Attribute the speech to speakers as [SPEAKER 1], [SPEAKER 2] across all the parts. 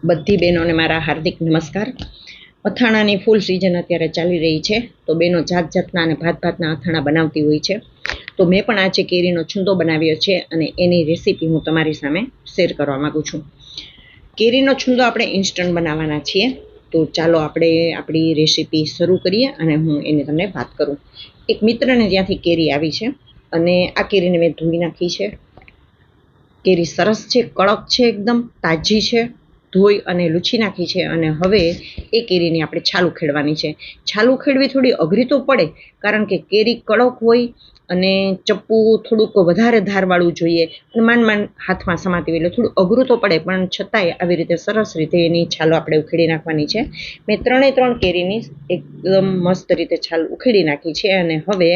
[SPEAKER 1] બધી બહેનોને મારા હાર્દિક નમસ્કાર। અથાણાની ફૂલ સિઝન અત્યારે ચાલી રહી છે, તો બહેનો જાત જાતના અને ભાત ભાતના અથાણા બનાવતી હોય છે। તો મેં પણ આજે કેરીનો છુંદો બનાવ્યો છે અને એની રેસીપી હું તમારી સામે શેર કરવા માગું છું। કેરીનો છુંદો આપણે ઇન્સ્ટન્ટ બનાવવાના છીએ, તો ચાલો આપણે આપણી રેસીપી શરૂ કરીએ અને હું એની તમને વાત કરું। એક મિત્રને ત્યાંથી કેરી આવી છે અને આ કેરીને મેં ધોઈ નાખી છે। કેરી સરસ છે, કડક છે, એકદમ તાજી છે, ધોઈ અને લૂછી નાખી છે અને હવે એ કેરીની આપણે છાલું ખેડવાની છે। છાલું ખેડવી થોડી અઘરી તો પડે, કારણ કે કેરી કડક હોય અને ચપ્પુ થોડુંક વધારે ધારવાળું જોઈએ અને માંડ હાથમાં સમાતી હોય એટલે થોડું અઘરું તો પડે, પણ છતાંય આવી રીતે સરસ રીતે એની છાલો આપણે ઉખેડી નાખવાની છે। મેં 3 કેરીની એકદમ મસ્ત રીતે છાલ ઉખેડી નાખી છે અને હવે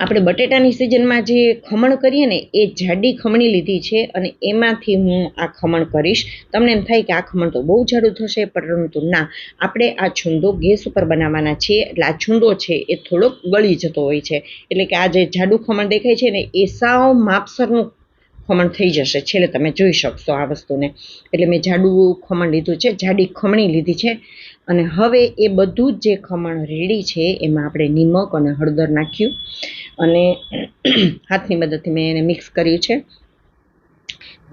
[SPEAKER 1] આપણે બટેટાની સિઝનમાં જે ખમણ કરીએ ને એ જાડી ખમણી લીધી છે અને એમાંથી હું આ ખમણ કરીશ। તમને એમ થાય કે આ ખમણ તો બહુ જાડું થશે, પરંતુ ના, આપણે આ છુંદો ગેસ ઉપર બનાવવાના છીએ, એટલે આ છુંદો છે એ થોડોક ગળી જતો હોય છે, એટલે કે આ જે જાડું ખમણ દેખાય છે ને એ સાવ માપસરનું ખમણ થઈ જશે, છેલ્લે તમે જોઈ શકશો આ વસ્તુને। એટલે મેં જાડું ખમણ લીધું છે, જાડી ખમણી લીધી છે અને હવે એ બધું જ જે ખમણ રેડી છે એમાં આપણે નિમક અને હળદર નાખ્યું અને હાથની મદદથી મેં એને મિક્સ કર્યું છે।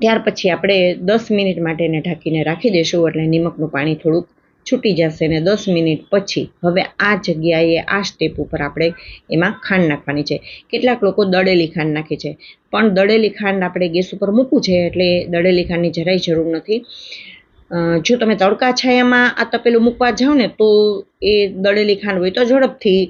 [SPEAKER 1] ત્યાર પછી આપણે 10 મિનિટ માટે એને ઢાંકીને રાખી દઈશું, એટલે નિમકનું પાણી થોડુંક છૂટી જશે અને 10 મિનિટ પછી હવે આ જગ્યાએ આ સ્ટેપ ઉપર આપણે એમાં ખાંડ નાખવાની છે। કેટલાક લોકો દળેલી ખાંડ નાખે છે, પણ દળેલી ખાંડ આપણે ગેસ ઉપર મૂકવું છે એટલે દળેલી ખાંડની જરાય જરૂર નથી। જો તમે તડકા છાયામાં આ તપેલું મૂકવા જાઓ ને તો એ દળેલી ખાંડ હોય તો ઝડપથી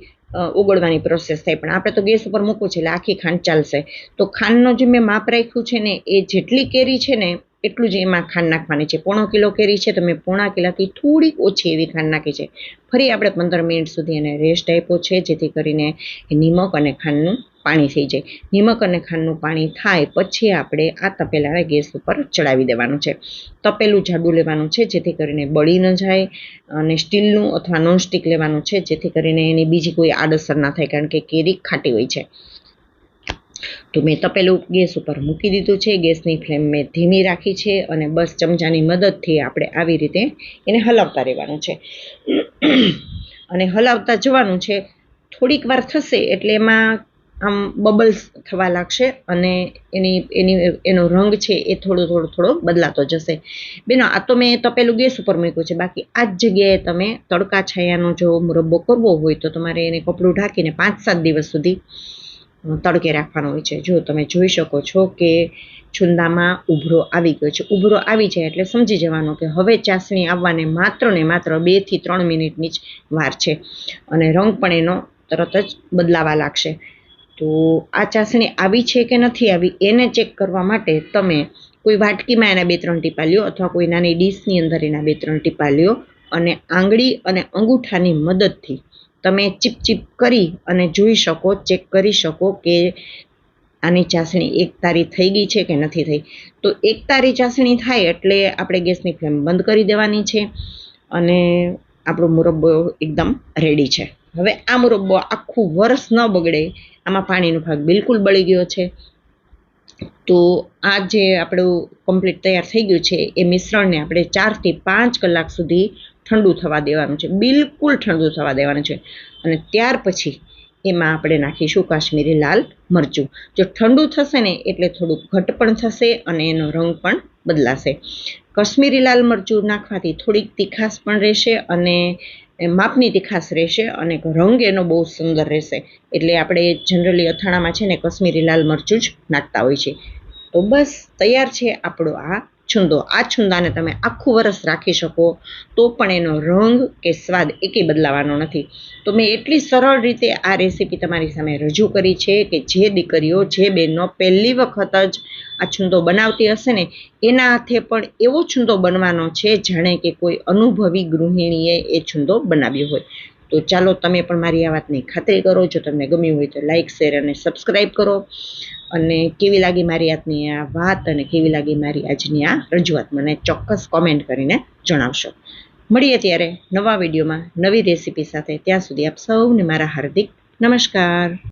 [SPEAKER 1] ઓગળવાની પ્રોસેસ થાય, પણ આપણે તો ગેસ ઉપર મૂકવું છે એટલે આખી ખાંડ ચાલશે। તો ખાંડનો જે મેં માપ રાખ્યું છે ને એ જેટલી કેરી છે ને એટલું જ એમાં ખાંડ નાખવાની છે। 1/4 કિલો કેરી છે તો મેં 1/4 કિલોથી થોડીક ઓછી એવી ખાંડ નાખી છે। ફરી આપણે 15 મિનિટ સુધી એને રેસ્ટ આપ્યો છે, જેથી કરીને નિમક અને ખાંડનું પાણી થઈ જાય। નિમક અને ખાંડનું પાણી થાય પછી આપણે આ તપેલાને ગેસ ઉપર ચડાવી દેવાનું છે। તપેલું જાડું લેવાનું છે જેથી કરીને બળી ન જાય, અને સ્ટીલનું અથવા નોનસ્ટિક લેવાનું છે જેથી કરીને એની બીજી કોઈ આડઅસર ના થાય, કારણ કે કેરી ખાટી હોય છે। તો મેં તપેલું ગેસ ઉપર મૂકી દીધું છે, ગેસની ફ્લેમ મેં ધીમી રાખી છે અને બસ ચમચાની મદદથી આપણે આવી રીતે એને હલાવતા રહેવાનું છે અને હલાવતા જવાનું છે। થોડીક વાર થશે એટલે એમાં આમ બબલ્સ થવા લાગશે અને એનો રંગ છે એ થોડો બદલાતો જશે। બેનો, આ તો મેં તપેલું ગેસ ઉપર મૂક્યું છે, બાકી આ જ જગ્યાએ તમે તડકા છાયાનો જો મુરબ્બો કરવો હોય તો તમારે એને કપડું ઢાંકીને 5-7 દિવસ સુધી તડકે રાખવાનો હોય છે। જો તમે જોઈ શકો છો કે છુંદામાં ઉભરો આવી ગયો છે, ઉભરો આવી જાય એટલે સમજી જવાનું કે હવે ચાસણી આવવાને માત્ર ને માત્ર 2 થી 3 મિનિટની જ વાર છે અને રંગ પણ એનો તરત જ બદલાવા લાગશે। તો આ ચાસણી આવી છે કે નથી આવી એને ચેક કરવા માટે તમે કોઈ વાટકીમાં એના 2-3 ટીપા લ્યો અથવા કોઈ નાની ડીશની અંદર એના 2-3 ટીપા લ્યો અને આંગળી અને અંગૂઠાની મદદથી તમે ચીપ કરી અને જોઈ શકો, ચેક કરી શકો કે આની ચાસણી એક તારી થઈ ગઈ છે કે નથી થઈ। તો એક તારી ચાસણી થાય એટલે આપણે ગેસની ફ્લેમ બંધ કરી દેવાની છે અને આપણો મુરબ્બો એકદમ રેડી છે। હવે આ મુરબ્બો આખું વરસ ન બગડે, આમાં પાણીનો ભાગ બિલકુલ બળી ગયો છે। તો આ જે આપણું કમ્પ્લીટ તૈયાર થઈ ગયું છે એ મિશ્રણને આપણે 4 થી 5 કલાક સુધી ઠંડુ થવા દેવાનું છે, બિલકુલ ઠંડુ થવા દેવાનું છે અને ત્યાર પછી એમાં આપણે નાખીશું કાશ્મીરી લાલ મરચું। જો ઠંડુ થશે ને એટલે થોડુંક ઘટ પણ થશે અને એનો રંગ પણ બદલાશે। કાશ્મીરી લાલ મરચું નાખવાથી થોડીક તીખાશ પણ રહેશે અને માપની તીખાશ રહેશે અને રંગ એનો બહુ સુંદર રહેશે, એટલે આપણે જનરલી અથાણામાં છે ને કાશ્મીરી લાલ મરચું જ નાખતા હોય છે। તો બસ તૈયાર છે આપણો આ છુંદો। આ છુંદાને તમે આખું વરસ રાખી શકો તો પણ એનો રંગ કે સ્વાદ એકેય બદલાવાનો નથી। તો મેં એટલી સરળ રીતે આ રેસીપી તમારી સામે રજૂ કરી છે કે જે દીકરીઓ, જે બહેનો પહેલી વખત જ આ છુંદો બનાવતી હશે ને એના હાથે પણ એવો છુંદો બનવાનો છે જાણે કે કોઈ અનુભવી ગૃહિણીએ એ છુંદો બનાવ્યો હોય। તો ચાલો તમે પણ મારી આ વાતની ખાતરી કરો। જો તમને ગમ્યું હોય તો લાઇક, શેર અને સબસ્ક્રાઈબ કરો અને કેવી લાગી મારી આજની આ વાત અને કેવી લાગી મારી આજની આ રજૂઆત મને ચોક્કસ કોમેન્ટ કરીને જણાવશો। મળીએ ત્યારે નવા વિડીયોમાં નવી રેસીપી સાથે, ત્યાં સુધી આપ સૌને મારા હાર્દિક નમસ્કાર।